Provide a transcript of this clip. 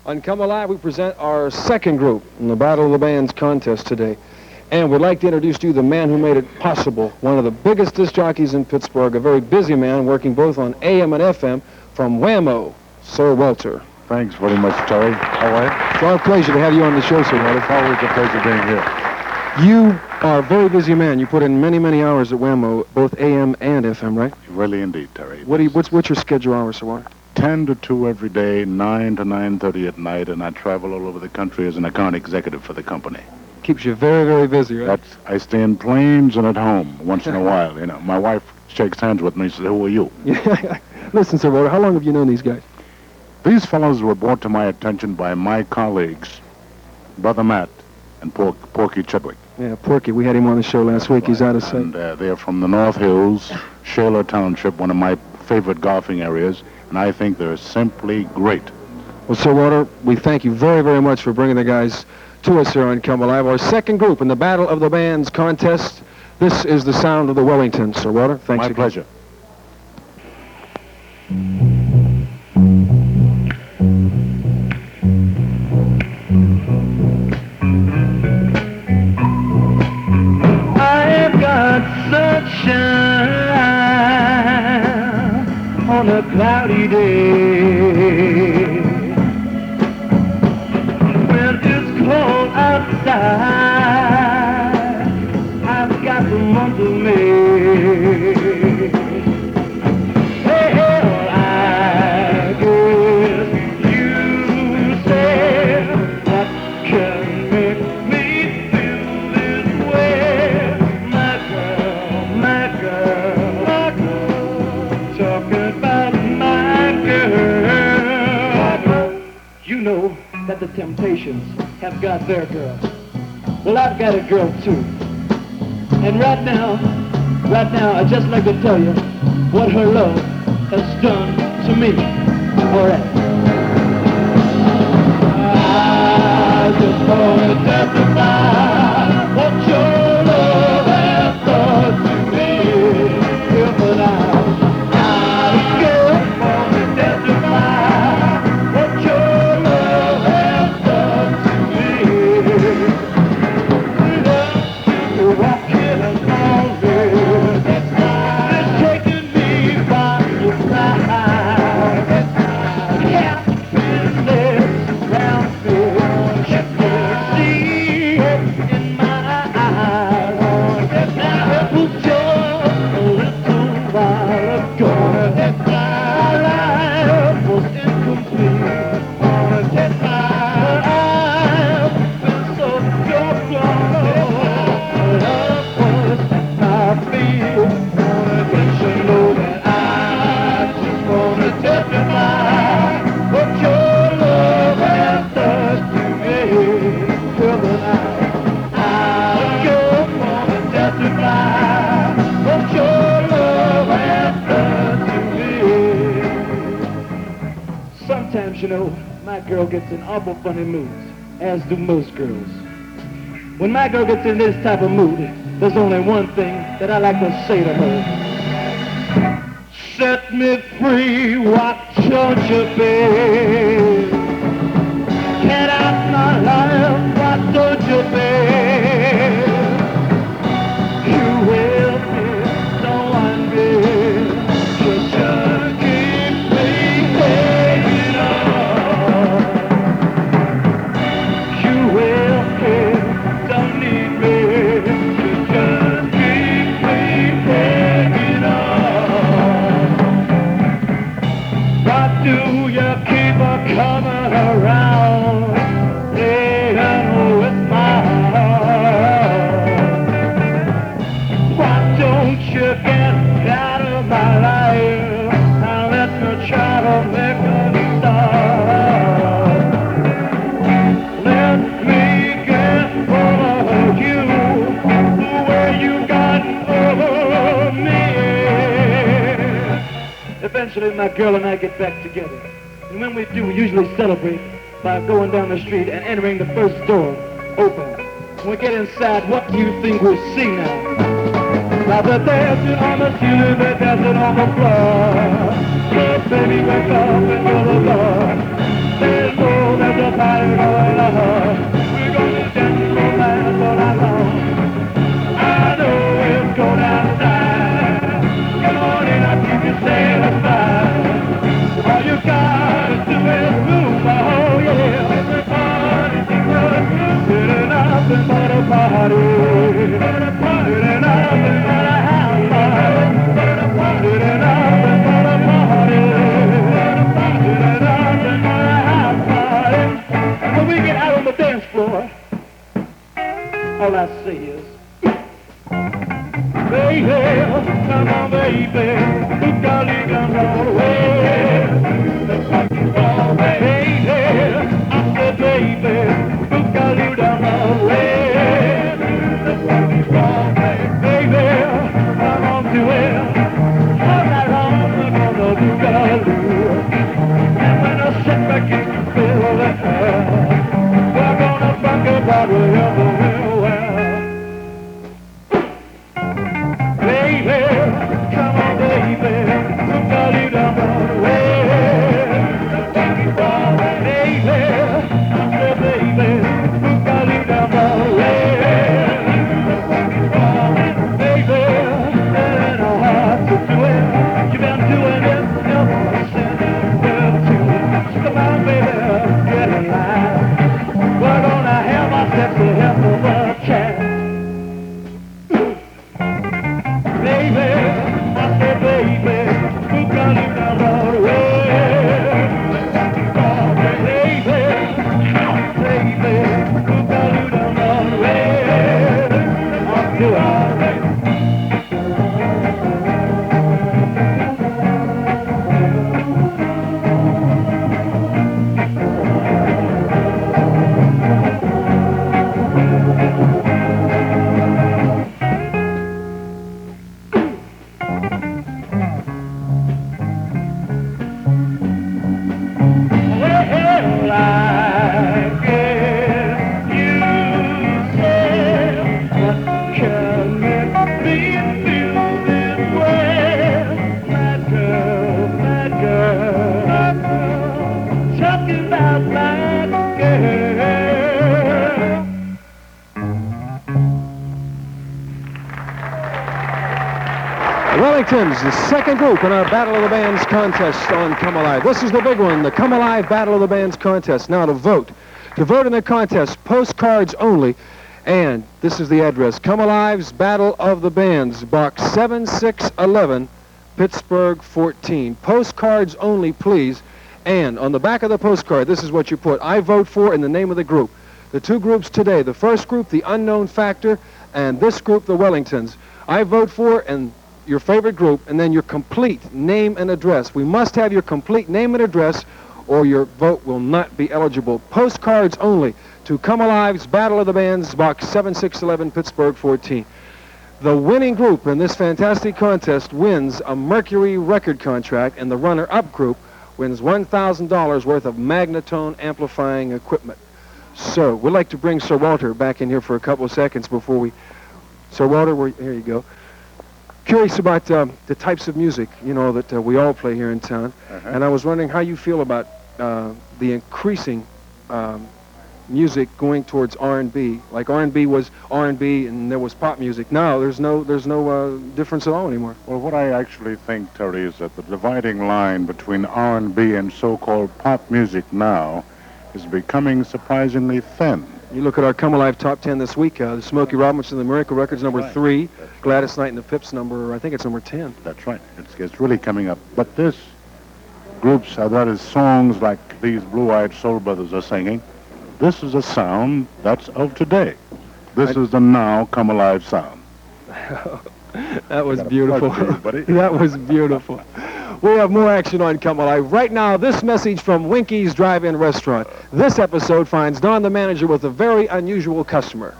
On Come Alive, we present our second group in the Battle of the Bands contest today. And we'd like to introduce to you the man who made it possible, one of the biggest disc jockeys in Pittsburgh, a very busy man working both on AM and FM, from Whammo, Sir Walter. Thanks very much, Terry. All right. It's our pleasure to have you on the show, Sir Walter. It's always a pleasure being here. You are a very busy man. You put in many, many hours at Whammo, both AM and FM, right? Really indeed, Terry. What's your schedule hours, Sir Walter? 10 to 2 every day, 9 to 9:30 at night, and I travel all over the country as an account executive for the company. Keeps you very, very busy, right? I stay in planes and at home once in a while. You know, my wife shakes hands with me and says, "Who are you?" Listen, Sir Walter, how long have you known these guys? These fellows were brought to my attention by my colleagues, Brother Matt and Porky Chadwick. Yeah, Porky. We had him on the show last week. He's out of sight. And they're from the North Hills, Shaler Township, one of my favorite golfing areas, and I think they're simply great. Well, Sir Walter, we thank you very, very much for bringing the guys to us here on Come Alive. Our second group in the Battle of the Bands contest. This is the sound of the Wellingtons, Sir Walter. Thanks My again. pleasure. I've got sunshine on a cloudy day. When it's cold outside, I've got the month of May. Well, I guess you said what can make me feel this way. My girl, my girl, my girl, talking about my girl. You know that the Temptations have got their girl. Well, I've got a girl too. And right now, I'd just like to tell you what her love has done to me. All right. I just want to testify what your love has done to me. If I just want to testify what your love has done to me. You're walking along there, it's taking me by surprise. Happiness around me, you can see it in my eyes. Now it was just a little while ago. My life was incomplete. I've been so joyful. Love was my feel. But you know that I just want to testify what your love has done to me. Well, I just want to testify what your love has done to me. Sometimes, you know, my girl gets in awful funny moods, as do most girls. When my girl gets in this type of mood, there's only one thing that I like to say to her. Set me free, why don't you, babe? Get out my life, why don't you, babe? You will be, don't want me, you just keep me hanging on. You will be, don't need me, you just keep me hanging on. Why do you keep a coming around, playing with my heart? Why don't you get out of my life and let me try to make a start? Let me get over you the way you got over me. Eventually my girl and I get back together. And when we do, we usually celebrate by going down the street and entering the first door open. When we get inside, what do you think we'll see now? Now they're dancing on the ceiling, they're dancing on the floor. Baby, wake up and you're alone. There's no all I say is, baby, come on, baby, boogaloo down all the way. Oh, baby, I said, baby, boogaloo down all the way. Oh, baby, come on to it. All night long, we're gonna boogaloo. And when I sit back in the fill the air, we're gonna talk about whatever we'll wear. Baby, come on, baby, boogaloo down the way. Baby, I said, baby, boogaloo down the way. Baby, that ain't no hard to do it. You've been doing it ever since we're two. Come on, baby, get in line. We're gonna have ourselves a hell of a chat. Baby, I said, baby, boogaloo down the way. Baby, boogaloo down the way. I'll do all right. Well, I guess you said, what can it be feeling well? My girl, talking about my girl. Wellingtons, the second group in our Battle of the Bands contest on Come Alive. This is the big one, the Come Alive Battle of the Bands contest. Now to vote. To vote in the contest, postcards only. And this is the address, Come Alive's Battle of the Bands, Box 7611, Pittsburgh 14. Postcards only, please. And on the back of the postcard, this is what you put. I vote for in the name of the group. The two groups today, the first group, the Unknown Factor, and this group, the Wellingtons. I vote for and your favorite group, and then your complete name and address. We must have your complete name and address, or your vote will not be eligible. Postcards only to Come Alive's Battle of the Bands, Box 7611, Pittsburgh 14. The winning group in this fantastic contest wins a Mercury record contract, and the runner-up group wins $1,000 worth of Magnatone amplifying equipment. So, we'd like to bring Sir Walter back in here for a couple of seconds before we... Sir Walter, here you go. Curious about the types of music, you know, that we all play here in town. And I was wondering how you feel about the increasing music going towards R&B. Like R&B was R&B and there was pop music. Now there's no difference at all anymore. Well, what I actually think, Terry, is that the dividing line between R&B and so-called pop music now is becoming surprisingly thin. You look at our Come Alive Top 10 this week, the Smokey Robinson, the Miracle Records, number Right. 3. That's right. Gladys Knight and the Pips, I think it's number 10. That's right. It's really coming up. But this groups, that is songs like these Blue-Eyed Soul Brothers are singing, this is a sound that's of today. This is the now Come Alive sound. That was Got a beautiful. plug for you, buddy. That was beautiful. We have more action on Come Alive. Right now, this message from Winky's Drive-In Restaurant. This episode finds Don the manager with a very unusual customer.